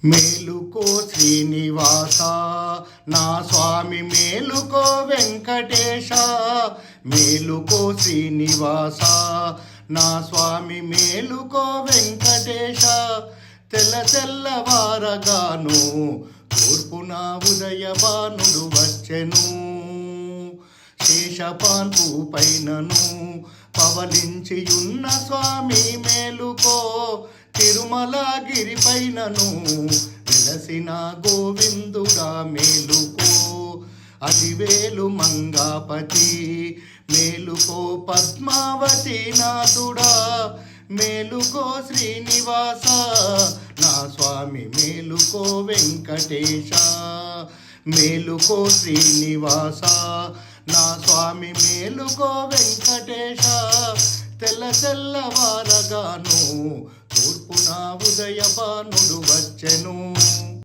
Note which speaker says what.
Speaker 1: మేలుకో శ్రీనివాస నా స్వామి మేలుకో వెంకటేశ మేలుకో శ్రీనివాస నా స్వామి మేలుకో వెంకటేశ తెల్లవారగాను తూర్పున ఉదయభానుడు వచ్చెను శేషపాన్పు పైనను పవలించియున్న స్వామి మేలుకో తిరుమలగిరి పైనను వెలసిన గోవిందుడా మేలుకో అదివేలు మంగాపతి మేలుకో పద్మావతి నాథుడా మేలుకో శ్రీనివాస నా స్వామి మేలుకో వెంకటేశ మేలుకో శ్రీనివాస నా స్వామి మేలుకో వెంకటేశ తెల్లవారగాను తూర్పున ఉదయభానుడు వచ్చెను